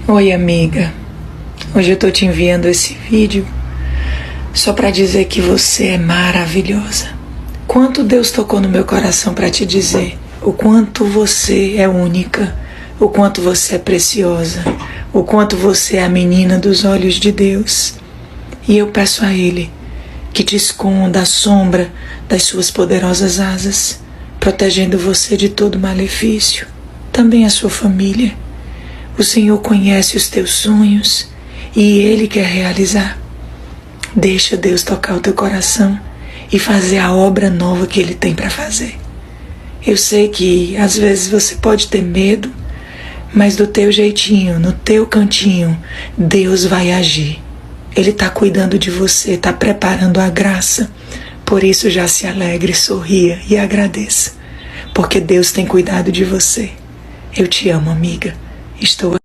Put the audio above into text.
Oi, amiga. Hoje eu tô te enviando esse vídeo só pra dizer que você é maravilhosa. Quanto Deus tocou no meu coração pra te dizer o quanto você é única, o quanto você é preciosa, o quanto você é a menina dos olhos de Deus. E eu peço a Ele que te esconda à sombra das suas poderosas asas, protegendo você de todo malefício, também a sua família. O Senhor conhece os teus sonhos e Ele quer realizar. Deixa Deus tocar o teu coração e fazer a obra nova que Ele tem para fazer. Eu sei que às vezes você pode ter medo, mas do teu jeitinho, no teu cantinho, Deus vai agir. Ele está cuidando de você, está preparando a graça. Por isso já se alegre, sorria e agradeça, porque Deus tem cuidado de você. Eu te amo, amiga. Estou